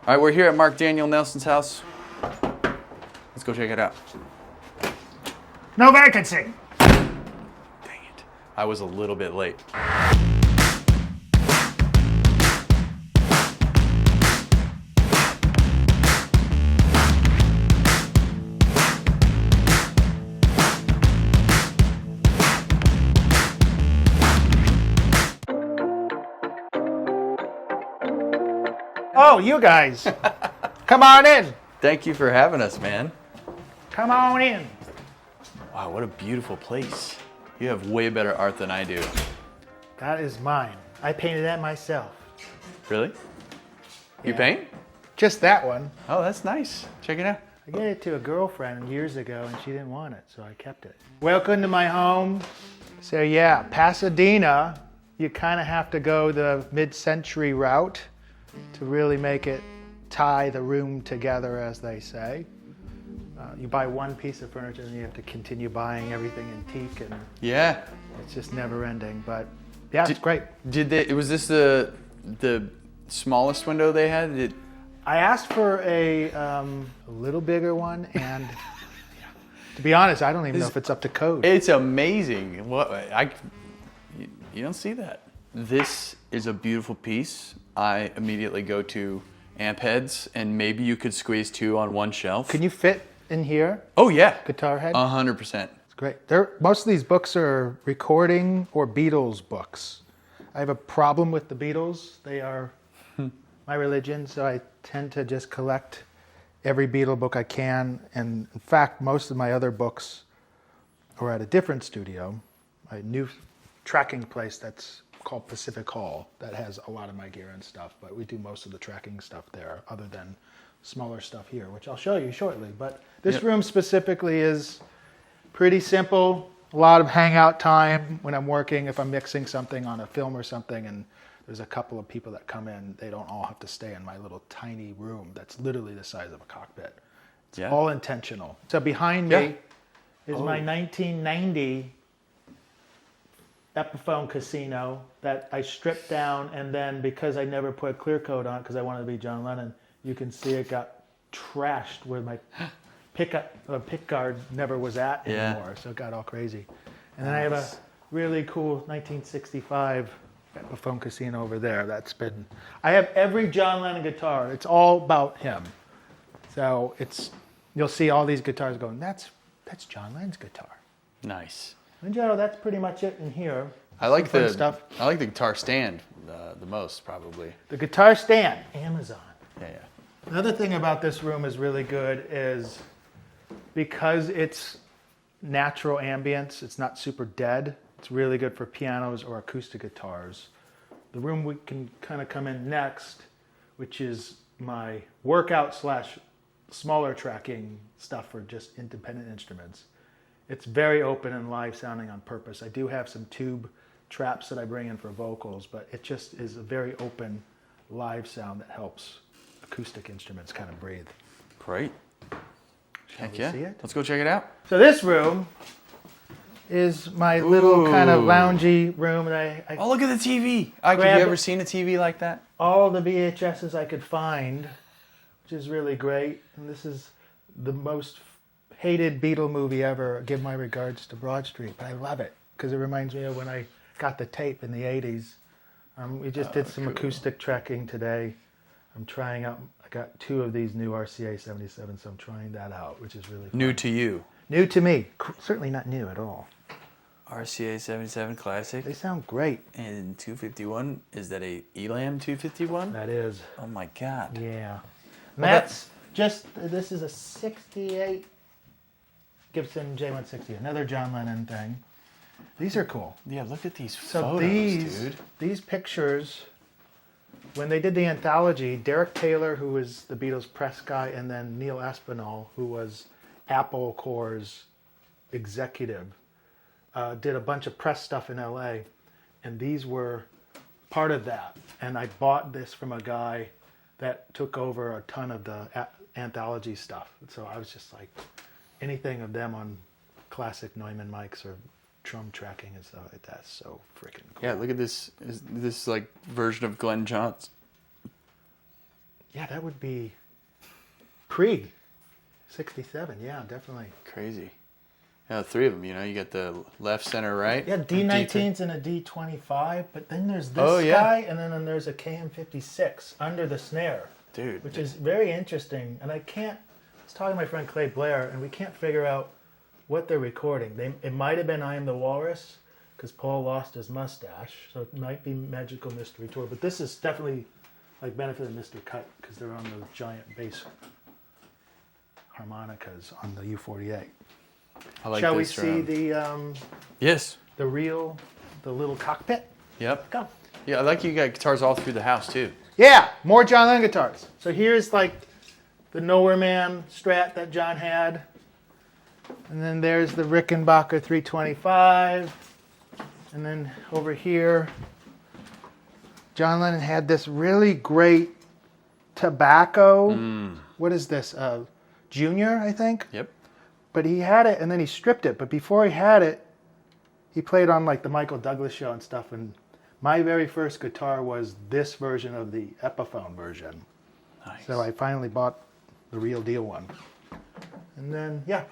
All right, we're here at Marc Daniel Nelson's house. Let's go check it out. No vacancy. Dang it. I was a little bit late. Oh, you guys. Come on in. Thank you for having us, man. Come on in. Wow, what a beautiful place. You have way better art than I do. That is mine. I painted that myself. Really? You Yeah. paint? Just that one. Oh, that's nice. Check it out. I gave it to a girlfriend years ago and she didn't want it, so I kept it. Welcome to my home. So yeah, Pasadena, you kind of have to go the mid-century route to really make it tie the room together, as they say. You buy one piece of furniture and you have to continue buying everything antique, and Yeah. it's just never ending. But yeah, it's great. Was this the smallest window they had? I asked for a little bigger one, and to be honest, I don't even know if it's up to code. It's amazing. You don't see that. This is a beautiful piece. I immediately go to amp heads, and maybe you could squeeze two on one shelf. Can you fit in here? Oh yeah, Guitar head? 100%. It's great. Most of these books are recording or Beatles books. I have a problem with the Beatles. They are my religion, so I tend to just collect every Beatle book I can. And in fact, most of my other books are at a different studio, a new tracking place that's called Pacific Hall that has a lot of my gear and stuff, but we do most of the tracking stuff there other than smaller stuff here, which I'll show you shortly. But this room specifically is pretty simple. A lot of hangout time when I'm working, if I'm mixing something on a film or something, and there's a couple of people that come in, they don't all have to stay in my little tiny room that's literally the size of a cockpit. It's all intentional. So behind me is my 1990 Epiphone Casino that I stripped down, and then because I never put clear coat on because I wanted to be John Lennon, you can see it got trashed where my pick guard never was at anymore, so it got all crazy. And then I have a really cool 1965 Epiphone Casino over there. I have every John Lennon guitar. It's all about him. So you'll see all these guitars going, that's John Lennon's guitar. Nice. And Joe, that's pretty much it in here. I like Some the fun stuff. I like the guitar stand the most, probably. The guitar stand, Amazon. Yeah. Another thing about this room is really good is because it's natural ambience, it's not super dead, it's really good for pianos or acoustic guitars. The room we can kind of come in next, which is my workout / smaller tracking stuff for just independent instruments. It's very open and live sounding on purpose. I do have some tube traps that I bring in for vocals, but it just is a very open live sound that helps acoustic instruments kind of breathe. Great. Heck yeah. See it? Let's go check it out. So this room is my little kind of loungy room, and I Oh, look at the TV. Have you ever seen a TV like that? all the VHSs I could find, which is really great. And this is the most hated Beatle movie ever. Give my regards to Broad Street, but I love it because it reminds me of when I got the tape in the 80s. We just did some acoustic tracking today. I'm trying out, I got 2 of these new RCA 77, so I'm trying that out, which is really fun. New to you. New to me. Certainly not new at all. RCA 77 Classic. They sound great. And 251, is that a Elam 251? That is. Oh my God. Yeah. And Well, this is a 68 Gibson J160, another John Lennon thing. These are cool. Yeah, look at these So photos, dude. these pictures, when they did the anthology, Derek Taylor, who was the Beatles press guy, and then Neil Aspinall, who was Apple Corps' executive, did a bunch of press stuff in LA, and these were part of that. And I bought this from a guy that took over a ton of the anthology stuff. So I was just like, anything of them on classic Neumann mics or drum tracking and stuff like that. So freaking cool. Yeah, look at this. This like version of Glenn Johns. Yeah, that would be pre-67. Yeah, definitely. Crazy. Yeah, 3 of them, you know, you got the left, center, right. Yeah, D19s and a D25, but then there's this Oh, yeah. guy, and then there's a KM56 under the snare. Dude. Which is very interesting, and I was talking to my friend Clay Blair, and we can't figure out what they're recording. It might have been I Am the Walrus, because Paul lost his mustache, so it might be Magical Mystery Tour, but this is definitely like Benefit of Mr. Cut, because they're on those giant bass harmonicas on the U48. I like Shall we this see drum. Yes. the little cockpit? Yep. Go. Yeah, I like you got guitars all through the house, too. Yeah, more John Lennon guitars. So here's like the Nowhere Man Strat that John had. And then there's the Rickenbacker 325. And then over here, John Lennon had this really great tobacco. What is this? Junior, I think? Yep. But he had it and then he stripped it. But before he had it, he played on like the Michael Douglas show and stuff. And my very first guitar was this version of the Epiphone version. Nice. So I finally bought the real deal one. And then, yeah,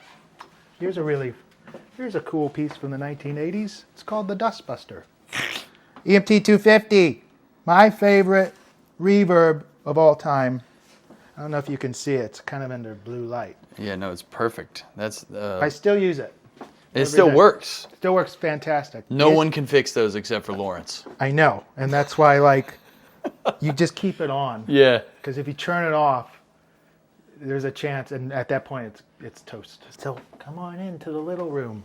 here's a cool piece from the 1980s. It's called the Dustbuster. EMT 250, my favorite reverb of all time. I don't know if you can see it. It's kind of under blue light. Yeah, no, it's perfect. That's I still use it. it still day. works. Still works fantastic. No one can fix those except for Lawrence. I know, and that's why like you just keep it on. Yeah. Because if you turn it off, there's a chance, and at that point it's toast. So come on into the little room.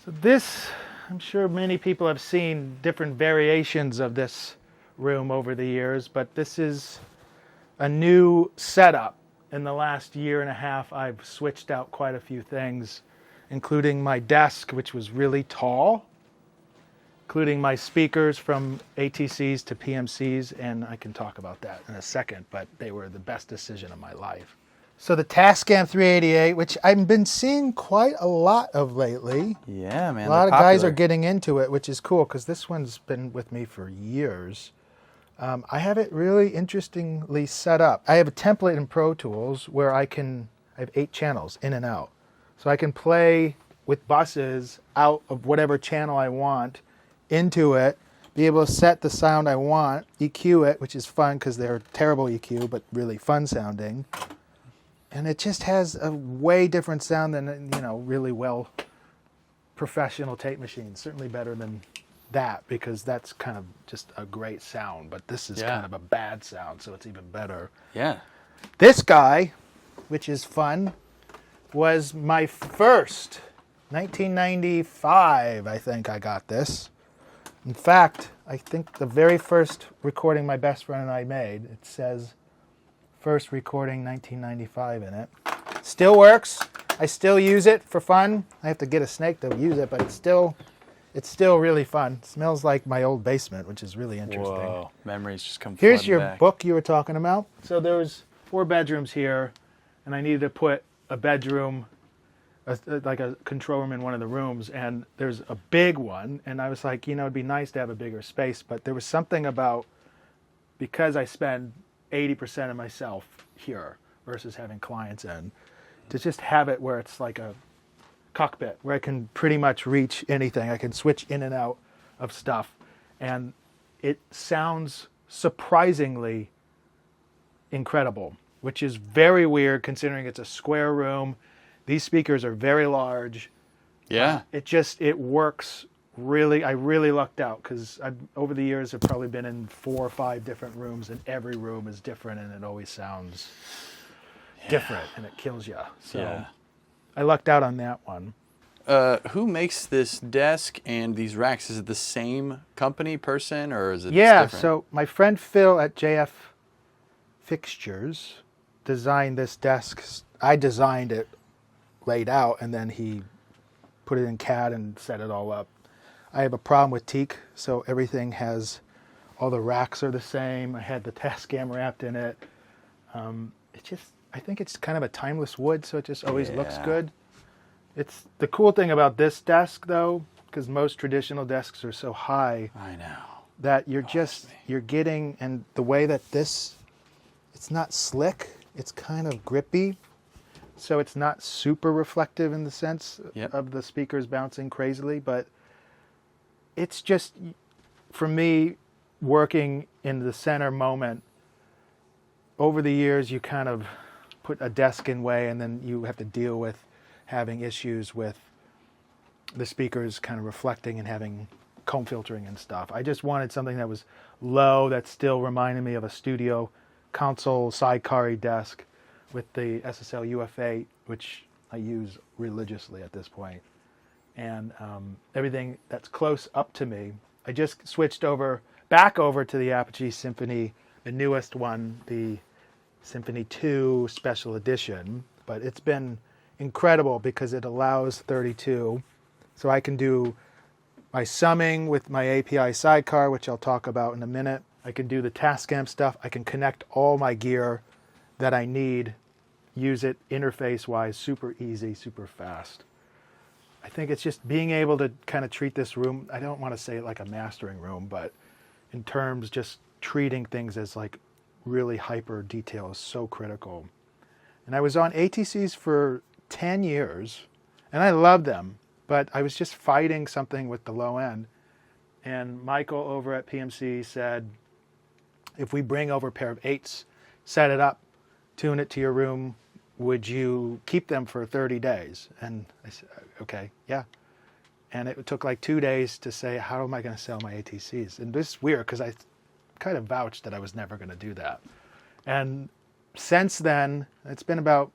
So this, I'm sure many people have seen different variations of this room over the years, but this is a new setup. In the last year and a half, I've switched out quite a few things, including my desk, which was really tall, including my speakers from ATCs to PMCs, and I can talk about that in a second, but they were the best decision of my life. So the Tascam 388, which I've been seeing quite a lot of lately. Yeah, man. A lot of guys are getting into it, which is cool, because this one's been with me for years. I have it really interestingly set up. I have a template in Pro Tools where I have 8 channels in and out. So I can play with buses out of whatever channel I want into it, be able to set the sound I want, EQ it, which is fun because they're terrible EQ, but really fun sounding. And it just has a way different sound than, really well professional tape machines. Certainly better than that, because that's kind of just a great sound, but this is kind of a bad sound, so it's even better. Yeah. This guy, which is fun, was my first 1995, I think I got this. In fact, I think the very first recording my best friend and I made, it says first recording 1995 in it. Still works. I still use it for fun. I have to get a snake to use it, but it's still really fun. It smells like my old basement, which is really interesting. Whoa, memories just come Here's flooding your back. book you were talking about. So there was 4 bedrooms here, and I needed to put a bedroom, like a control room in one of the rooms, and there's a big one, and I was like, it'd be nice to have a bigger space, but there was something about, because I spend 80% of myself here versus having clients in, to just have it where it's like a cockpit where I can pretty much reach anything. I can switch in and out of stuff, and it sounds surprisingly incredible, which is very weird considering it's a square room. These speakers are very large. Yeah. It works really. I really lucked out, because over the years I've probably been in 4 or 5 different rooms, and every room is different, and it always sounds different, and it kills you. So I lucked out on that one. Who makes this desk and these racks? Is it the same company, person, or is it different? So my friend Phil at JF Fixtures designed this desk. I designed it, laid out, and then he put it in CAD and set it all up. I have a problem with teak, so everything has, all the racks are the same. I had the Tascam wrapped in it. I think it's kind of a timeless wood, so it just always looks good. It's the cool thing about this desk, though, because most traditional desks are so high. I know. that you're getting, and the way that it's not slick, it's kind of grippy. So it's not super reflective in the sense of the speakers bouncing crazily, but it's just, for me, working in the center moment, over the years you kind of put a desk in way, and then you have to deal with having issues with the speakers kind of reflecting and having comb filtering and stuff. I just wanted something that was low, that still reminded me of a studio console sidecar desk with the SSL UF8, which I use religiously at this point. And everything that's close up to me. I just switched back over to the Apogee Symphony, the newest one, the Symphony 2 Special Edition. But it's been incredible because it allows 32. So I can do my summing with my API sidecar, which I'll talk about in a minute. I can do the Tascam stuff. I can connect all my gear that I need, use it interface-wise, super easy, super fast. I think it's just being able to kind of treat this room, I don't want to say it like a mastering room, but in terms just treating things as like really hyper detail is so critical. And I was on ATCs for 10 years, and I loved them, but I was just fighting something with the low end. And Michael over at PMC said, if we bring over a pair of 8s, set it up, tune it to your room, would you keep them for 30 days? And I said, okay, yeah. And it took like 2 days to say, how am I going to sell my ATCs? And this is weird because I kind of vouched that I was never going to do that. And since then, it's been about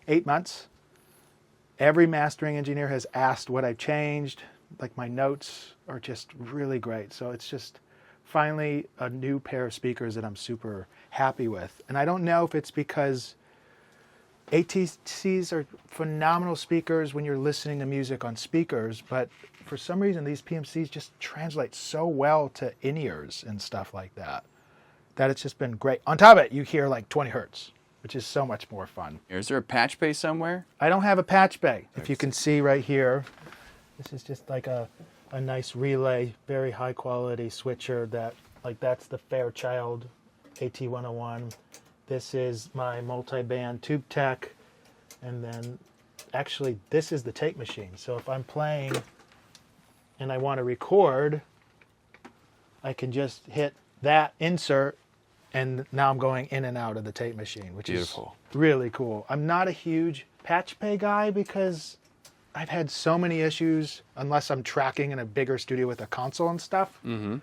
8 months. Every mastering engineer has asked what I've changed. Like my notes are just really great. So it's just finally a new pair of speakers that I'm super happy with. And I don't know if it's because ATCs are phenomenal speakers when you're listening to music on speakers, but for some reason these PMCs just translate so well to in-ears and stuff like that, that it's just been great. On top of it, you hear like 20 hertz, which is so much more fun. Is there a patch bay somewhere? I don't have a patch bay. If you can see right here, this is just like a nice relay, very high quality switcher that's the Fairchild AT101. This is my multi-band tube tech, and then actually this is the tape machine. So if I'm playing and I want to record, I can just hit that insert, and now I'm going in and out of the tape machine, which beautiful. Is really cool. I'm not a huge patch pay guy because I've had so many issues unless I'm tracking in a bigger studio with a console and stuff. Mm-hmm.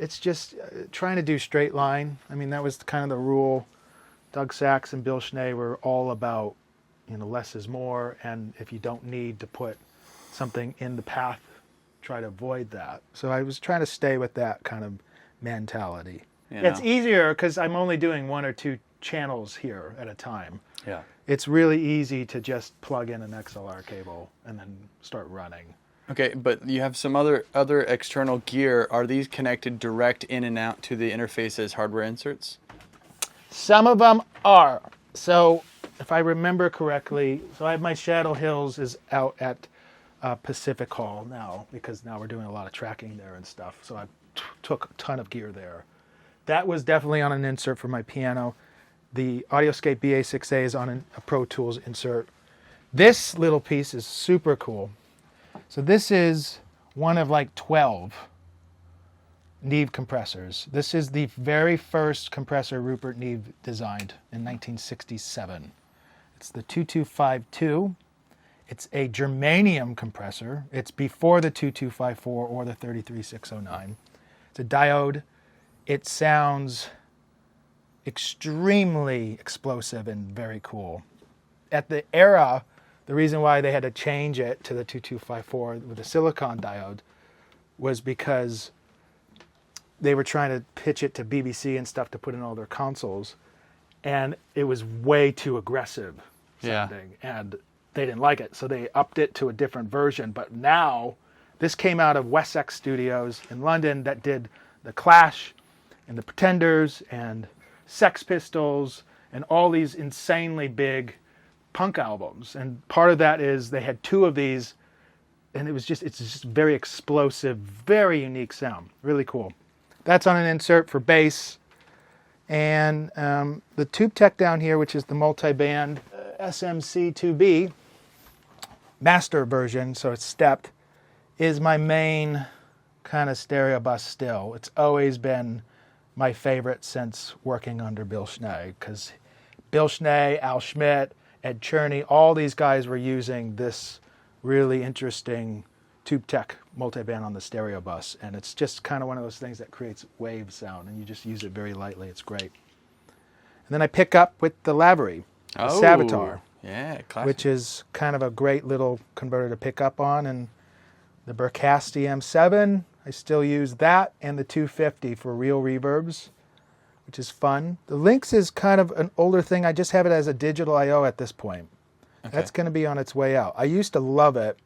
It's just trying to do straight line. I mean, that was kind of the rule. Doug Sachs and Bill Schnee were all about, less is more, and if you don't need to put something in the path, try to avoid that. So I was trying to stay with that kind of mentality. It's easier because I'm only doing 1 or 2 channels here at a time. Yeah. It's really easy to just plug in an XLR cable and then start running. Okay, but you have some other external gear. Are these connected direct in and out to the interface as hardware inserts? Some of them are. So if I remember correctly, so I have my Shadow Hills is out at Pacific Hall now, because now we're doing a lot of tracking there and stuff. So I took a ton of gear there. That was definitely on an insert for my piano. The Audioscape BA6A is on a Pro Tools insert. This little piece is super cool. So this is one of like 12 Neve compressors. This is the very first compressor Rupert Neve designed in 1967. It's the 2252. It's a germanium compressor. It's before the 2254 or the 33609. It's a diode. It sounds extremely explosive and very cool. At the era, the reason why they had to change it to the 2254 with a silicon diode was because they were trying to pitch it to BBC and stuff to put in all their consoles, and it was way too aggressive sounding, and they didn't like it, so they upped it to a different version. But now, this came out of Wessex Studios in London that did The Clash and The Pretenders and Sex Pistols and all these insanely big punk albums. And part of that is they had 2 of these, and it's just very explosive, very unique sound. Really cool. That's on an insert for bass. And the tube tech down here, which is the multi-band SMC2B master version, so it's stepped, is my main kind of stereo bus still. It's always been my favorite since working under Bill Schnee, because Bill Schnee, Al Schmidt, Ed Cherney, all these guys were using this really interesting tube tech multiband on the stereo bus, and it's just kind of one of those things that creates wave sound, and you just use it very lightly. It's great. And then I pick up with the Lavery, the Savitar, yeah, classic. which is kind of a great little converter to pick up on, and the Bercasti M7, I still use that, and the 250 for real reverbs, which is fun. The Lynx is kind of an older thing. I just have it as a digital I/O at this point. Okay. That's going to be on its way out. I used to love it.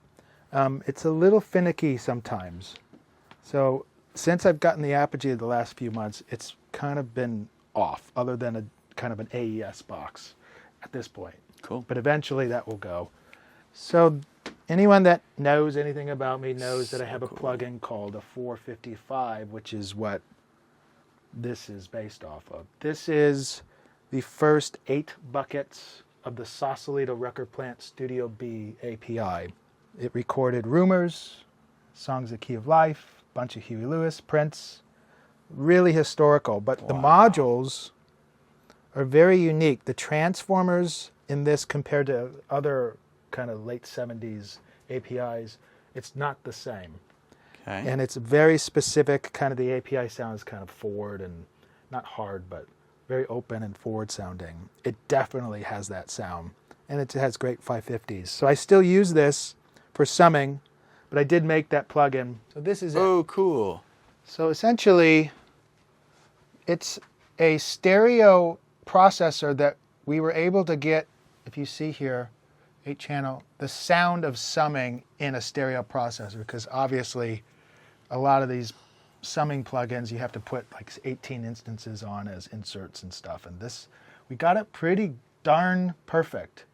It's a little finicky sometimes. So since I've gotten the Apogee the last few months, it's kind of been off, other than a kind of an AES box at this point. Cool. But eventually that will go. So anyone that knows anything about me knows that I have a plugin called a 455, which is what this is based off of. This is the first 8 buckets of the Sausalito Record Plant Studio B API. It recorded Rumors, Songs of Key of Life, a bunch of Huey Lewis, Prince. Really historical, but the modules are very unique. The transformers in this compared to other kind of late 70s APIs, it's not the same. Okay. And it's very specific, kind of the API sound is kind of forward and not hard, but very open and forward sounding. It definitely has that sound, and it has great 550s. So I still use this for summing, but I did make that plugin. So this is it. Oh, cool. So essentially, it's a stereo processor that we were able to get, if you see here, 8-channel, the sound of summing in a stereo processor, because obviously a lot of these summing plugins you have to put like 18 instances on as inserts and stuff, and this, we got it pretty darn perfect.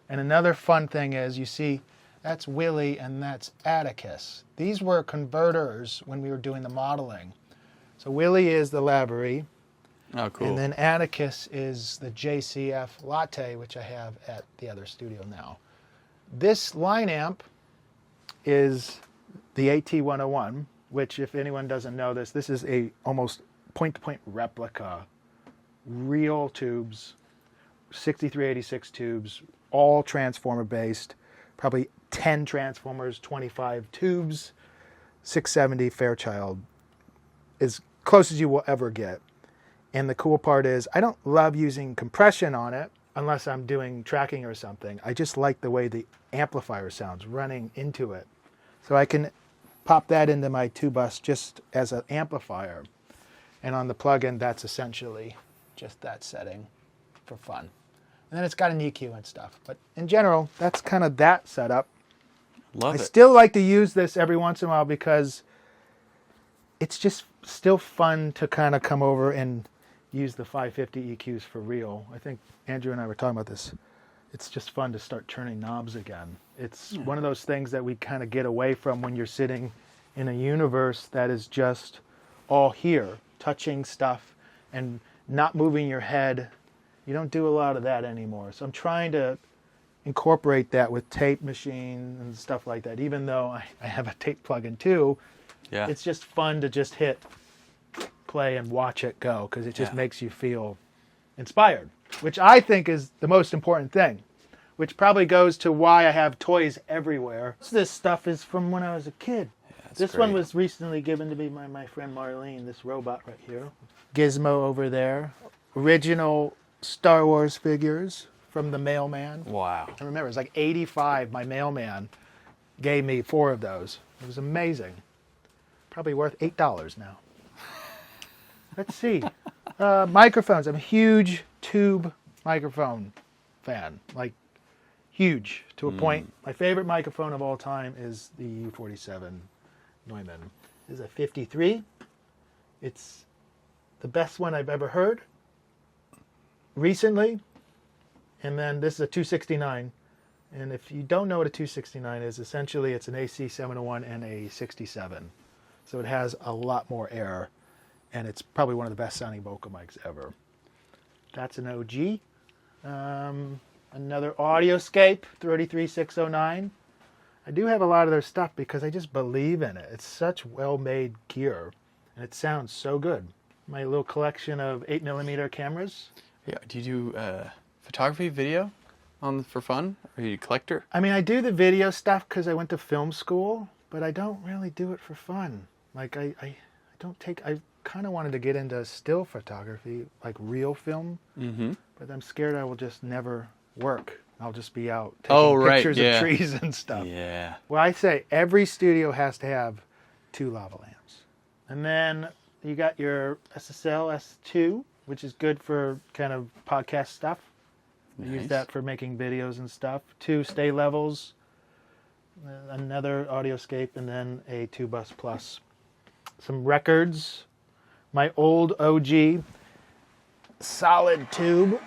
And another fun thing is, you see, that's Willie and that's Atticus. These were converters when we were doing the modeling. So Willie is the Lavery. Oh, cool. And then Atticus is the JCF Latte, which I have at the other studio now. This line amp is the AT101, which, if anyone doesn't know this, this is a almost point-to-point replica. Real tubes, 6386 tubes, all transformer-based, probably 10 transformers, 25 tubes, 670 Fairchild, as close as you will ever get. And the cool part is, I don't love using compression on it unless I'm doing tracking or something. I just like the way the amplifier sounds running into it. So I can pop that into my 2-bus just as an amplifier. And on the plugin, that's essentially just that setting for fun. And then it's got an EQ and stuff. But in general, that's kind of that setup. Love it. I still like to use this every once in a while because it's just still fun to kind of come over and use the 550 EQs for real. I think Andrew and I were talking about this. It's just fun to start turning knobs again. It's one of those things that we kind of get away from when you're sitting in a universe that is just all here, touching stuff and not moving your head. You don't do a lot of that anymore. So I'm trying to incorporate that with tape machine and stuff like that. Even though I have a tape plugin too, it's just fun to just hit play and watch it go, because it just makes you feel inspired, which I think is the most important thing, which probably goes to why I have toys everywhere. This stuff is from when I was a kid. This great. one was recently given to me by my friend Marlene, this robot right here. Gizmo over there. Original Star Wars figures from the mailman. Wow. I remember, it was like 85, my mailman gave me 4 of those. It was amazing. Probably worth $8 now. Let's see. Microphones. I'm a huge tube microphone fan. Like, huge to a point. My favorite microphone of all time is the U47 Neumann. This is a 53. It's the best one I've ever heard recently. And then this is a 269. And if you don't know what a 269 is, essentially it's an AC 701 and a 67. So it has a lot more air. and it's probably one of the best sounding vocal mics ever. That's an OG. Another Audioscape 33609. I do have a lot of their stuff because I just believe in it. It's such well-made gear, and it sounds so good. My little collection of 8mm cameras. Yeah. Do you do photography, video for fun? Are you a collector? I mean, I do the video stuff because I went to film school, but I don't really do it for fun. Like, I kind of wanted to get into still photography, like real film, but I'm scared I will just never work. I'll just be out taking pictures of trees and stuff. Yeah. Well, I say every studio has to have 2 lavalier amps. And then you got your SSL S2, which is good for kind of podcast stuff. I use that for making videos and stuff. 2 stay levels, another Audioscape, and then a 2-bus plus. Some records. My old OG solid tube.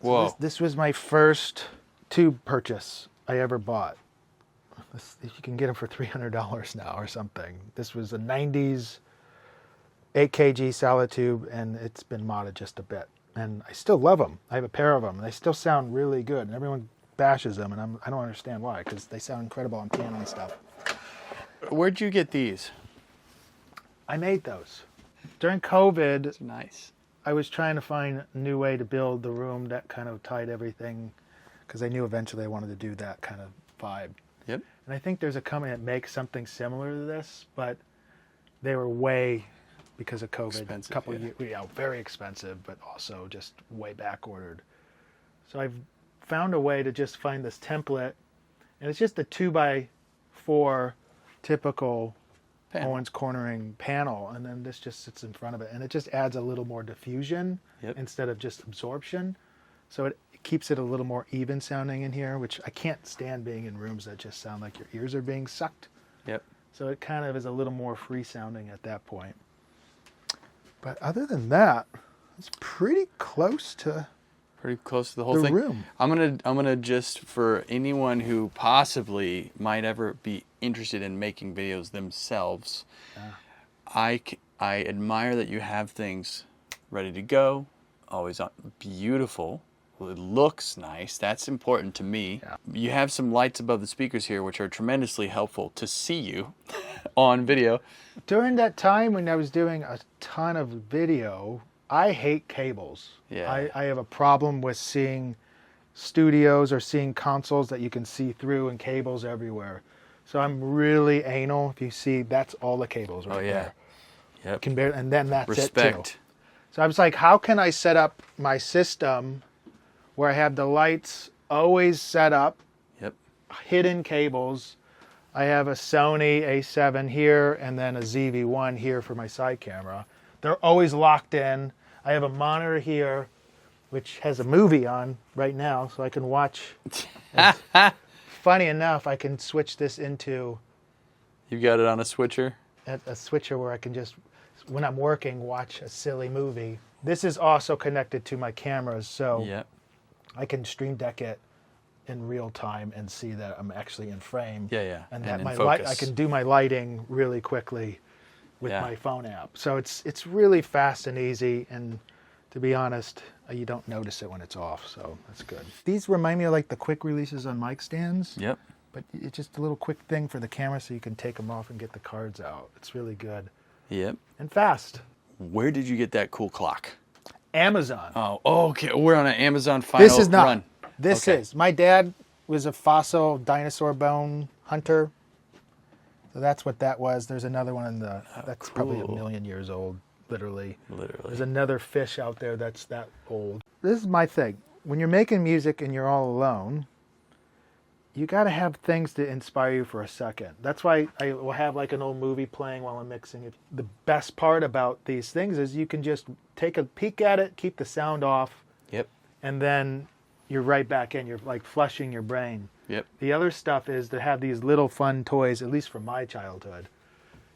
Whoa. So this was my first tube purchase I ever bought. You can get them for $300 now or something. This was a 90s 8 kg solid tube, and it's been modded just a bit. And I still love them. I have a pair of them, and they still sound really good. And everyone bashes them, and I don't understand why, because they sound incredible on piano and stuff. Where'd you get these? I made those. During COVID, That's nice. I was trying to find a new way to build the room that kind of tied everything, because I knew eventually I wanted to do that kind of vibe. Yep. And I think there's a company that makes something similar to this, but they were way, because of COVID, Expensive, a couple of years, very expensive, but also just way back ordered. So I've found a way to just find this template, and it's just a 2x4 typical Owens cornering panel, and then this just sits in front of it, and it just adds a little more diffusion instead of just absorption. So it keeps it a little more even sounding in here, which I can't stand being in rooms that just sound like your ears are being sucked. Yep. So it kind of is a little more free sounding at that point. But other than that, it's pretty close to the whole thing. room. I'm gonna just, for anyone who possibly might ever be interested in making videos themselves, I admire that you have things ready to go, always beautiful. Well, it looks nice. That's important to me. Yeah. You have some lights above the speakers here, which are tremendously helpful to see you on video. During that time when I was doing a ton of video, I hate cables. Yeah. I have a problem with seeing studios or seeing consoles that you can see through and cables everywhere. So I'm really anal. If you see, that's all the cables right there. Yep. Can barely, and then that's Respect. it too. So I was like, how can I set up my system where I have the lights always set up, hidden cables. I have a Sony A7 here and then a ZV-1 here for my side camera. They're always locked in. I have a monitor here, which has a movie on right now, so I can watch. Funny enough, I can switch this into... You got it on a switcher? A switcher where I can just, when I'm working, watch a silly movie. This is also connected to my cameras, so I can stream deck it in real time and see that I'm actually in frame. And that my light, I can do my lighting really quickly with my phone app. So it's really fast and easy, and to be honest, you don't notice it when it's off, so that's good. These remind me of like the quick releases on mic stands. But it's just a little quick thing for the camera so you can take them off and get the cards out. It's really good. And fast. Where did you get that cool clock? Amazon. Oh, okay. We're on an Amazon final This is not. run. This is. My dad was a fossil dinosaur bone hunter. So that's what that was. There's another one in the, that's probably 1 million years old, literally. There's another fish out there that's that old. This is my thing. When you're making music and you're all alone, you got to have things to inspire you for a second. That's why I will have like an old movie playing while I'm mixing it. The best part about these things is you can just take a peek at it, keep the sound off, and then you're right back in. You're like flushing your brain. The other stuff is to have these little fun toys, at least from my childhood.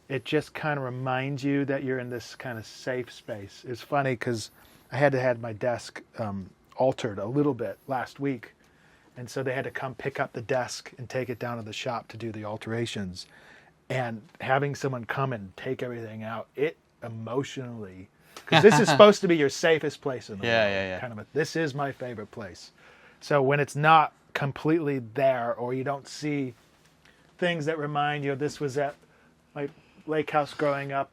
It just kind of reminds you that you're in this kind of safe space. It's funny because I had to have my desk altered a little bit last week. And so they had to come pick up the desk and take it down to the shop to do the alterations. And having someone come and take everything out, it emotionally, because this is supposed to be your safest place in the world. Yeah. Kind of this is my favorite place. So when it's not completely there, or you don't see things that remind you, this was at my lake house growing up,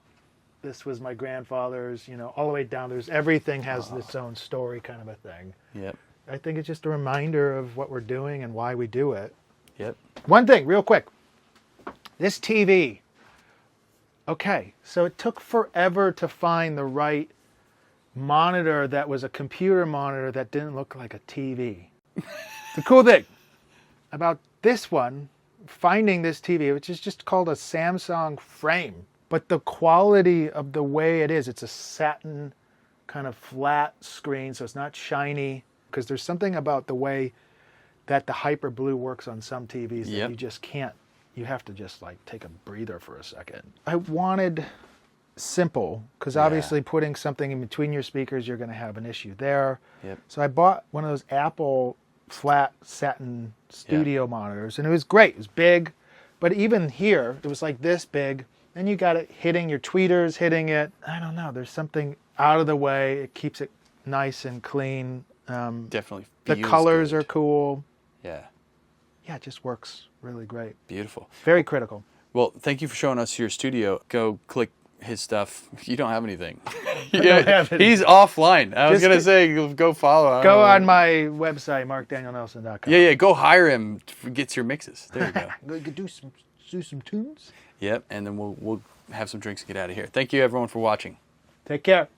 this was my grandfather's, all the way down. Everything has its own story, kind of a thing. Yep. I think it's just a reminder of what we're doing and why we do it. Yep. One thing, real quick. This TV. Okay, so it took forever to find the right monitor that was a computer monitor that didn't look like a TV. The cool thing about this one, finding this TV, which is just called a Samsung frame, but the quality of the way it is, it's a satin kind of flat screen, so it's not shiny, because there's something about the way that the hyper blue works on some TVs that you just can't. You have to just like take a breather for a second. I wanted simple, because obviously putting something in between your speakers, you're going to have an issue there. Yep. So I bought one of those Apple flat satin studio monitors, and it was great. It was big, but even here, it was like this big. Then you got it hitting your tweeters, hitting it. I don't know. There's something out of the way. It keeps it nice and clean. Definitely. The colors are cool. Yeah. Yeah, it just works really great. Beautiful. Very critical. Well, thank you for showing us your studio. Go click his stuff. You don't have anything. He's offline. I was going to say, go follow him. Go on my website, marcdanielnelson.com. Yeah. Go hire him. Gets your mixes. There you go. We could do some tunes. Yep. And then we'll have some drinks and get out of here. Thank you, everyone, for watching. Take care.